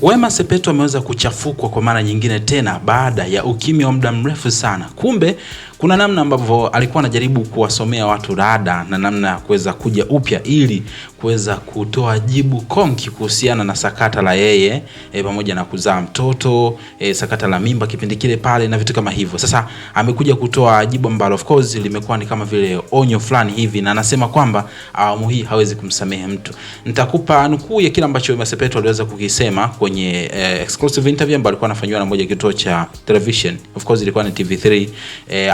Wema Sepetu ameweza kuchafukwa kwa mara nyingine tena baada ya ukimya wa muda mrefu sana. Kumbe kuna namna ambavyo alikuwa anajaribu kuwasomea watu rada na namna ya kuweza kuja upya ili kuweza kutoa jibu konki kuhusiana na sakata la yeye pamoja na kuzaa mtoto, sakata la mimba kipindi kile pale na vitu kama hivyo. Sasa amekuja kutoa jibu ambalo of course limekuwa ni kama vile onyo fulani hivi, na anasema kwamba awamu hii hawezi kumsamehe mtu. Nitakupa nukuu ya kile ambacho Wema Sepetu aliweza kukisema kwenye exclusive interview ambayo alikuwa anafanywa na moja kituo cha television. Of course ilikuwa ni TV3.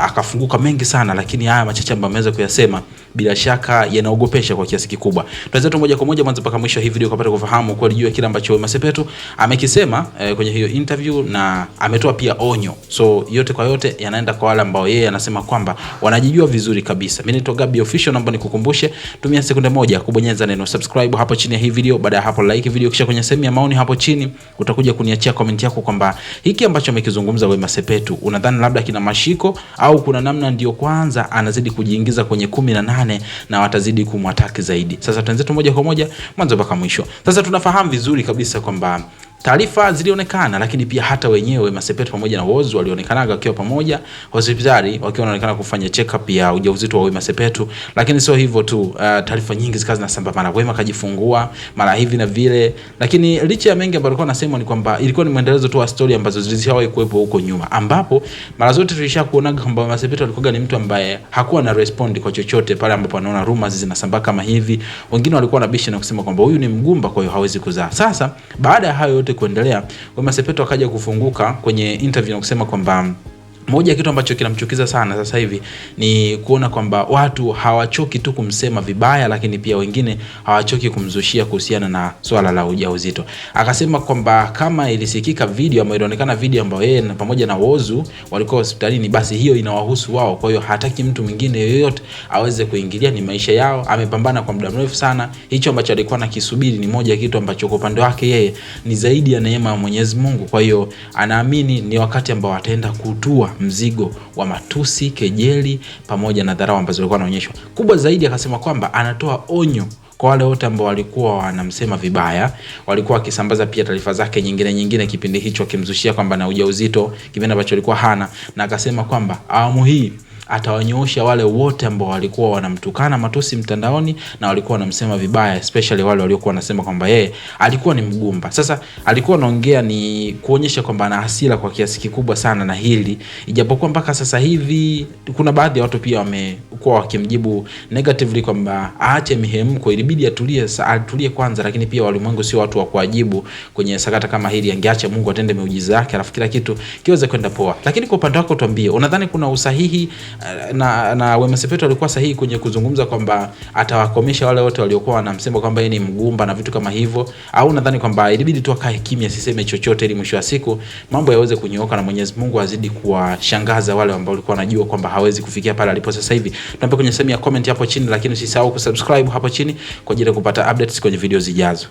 Akafunguka mengi sana, lakini haya machache ambayo ameweza kuyasema bila shaka yanaogopesha kwa kiasi kikubwa. Tuanze tu moja kwa moja mwanzo mpaka mwisho hii video kupata kufahamu kwa juu ya kile ambacho Wema Sepetu amekisema kwenye hiyo interview, na ametoa pia onyo. So yote kwa yote yanaenda kwa wale ambao yeye anasema kwamba wanajijua vizuri kabisa. Mimi ni Gabi Official, naomba nikukumbushe tumia sekunde moja kubonyeza neno subscribe hapo chini ya hii video. Baada ya hapo like video, kisha kwenye sehemu ya maoni hapo chini utakuja kuniachia comment yako kwamba hiki ambacho amekizungumza Wema Sepetu unadhani labda kina mashiko au kuna namna ndio kwanza anazidi kujiingiza kwenye 18 na watazidi kumwataki zaidi. Sasa tuanze tu moja kwa moja mwanzo mpaka mwisho. Sasa tunafahamu vizuri kabisa kwamba taarifa zilionekana, lakini pia hata wenyewe Wema Sepetu pamoja na Whozu walionekana wakiwa pamoja hospitali wakiwa wanaonekana kufanya check up ya ujauzito wa Wema Sepetu. Lakini sio hivyo tu, taarifa nyingi zikawa zinasambaa, Wema kajifungua mara hivi na vile. Lakini licha ya mengi ambayo alikuwa anasema ni kwamba ilikuwa ni muendelezo tu wa story ambazo zilishawahi kuwepo huko nyuma, ambapo mara zote tulishakuona kwamba Wema Sepetu alikuwa ni mtu ambaye hakuwa na respond kwa chochote pale ambapo anaona rumors zinasambaa kama hivi. Wengine walikuwa wanabisha na kusema kwamba huyu ni mgumba, kwa hiyo hawezi kuzaa. Sasa baada ya hayo yote kuendelea, Wema Sepetu akaja kufunguka kwenye interview na kusema kwamba moja kitu ambacho kinamchukiza sana sasa hivi ni kuona kwamba watu hawachoki tu kumsema vibaya, lakini pia wengine hawachoki kumzushia kuhusiana na swala la ujauzito. Akasema kwamba kama ilisikika video ama ilionekana video ambayo yeye na pamoja na Whozu walikuwa hospitalini, basi hiyo inawahusu wao. Kwa hiyo hataki mtu mwingine yoyote aweze kuingilia, ni maisha yao. Amepambana kwa muda mrefu sana. Hicho ambacho alikuwa anakisubiri ni moja kitu ambacho kwa upande wake yeye ni zaidi ya neema ya Mwenyezi Mungu. Kwa hiyo anaamini ni wakati ambao ataenda kutua mzigo wa matusi, kejeli pamoja na dharau ambazo walikuwa wanaonyeshwa. Kubwa zaidi akasema kwamba anatoa onyo kwa wale wote ambao walikuwa wanamsema vibaya, walikuwa wakisambaza pia taarifa zake nyingine kipindi hicho, akimzushia kwamba na ujauzito kipindi ambacho alikuwa hana, na akasema kwamba awamu hii atawanyoosha wale wote ambao walikuwa wanamtukana matusi mtandaoni na walikuwa wanamsema vibaya, especially wale waliokuwa wanasema kwamba yeye alikuwa ni mgumba. Sasa alikuwa anaongea ni kuonyesha kwamba ana hasira kwa kiasi kikubwa sana na hili, ijapokuwa mpaka sasa hivi kuna baadhi ya watu pia wamekuwa wakimjibu negatively kwamba aache mihemko, ilibidi atulie kwanza, lakini pia walimwengu sio watu wa kuajibu kwenye sakata kama hili. Angeacha Mungu atende miujiza yake alafu kila kitu kiweze kwenda poa. Lakini kwa upande wako tuambie, unadhani kuna usahihi na Wema Sepetu alikuwa sahihi kwenye kuzungumza kwamba atawakomesha wale wote waliokuwa wanamsema kwamba yeye ni mgumba na vitu kama hivyo, au nadhani kwamba ilibidi tu akae kimya siseme chochote ili mwisho wa siku mambo yaweze kunyooka na Mwenyezi Mungu azidi kuwashangaza wale ambao walikuwa wanajua kwamba hawezi kufikia pale alipo sasa hivi? Tuambie kwenye sehemu ya comment hapo chini, lakini usisahau kusubscribe hapo chini kwa ajili ya kupata updates kwenye video zijazo.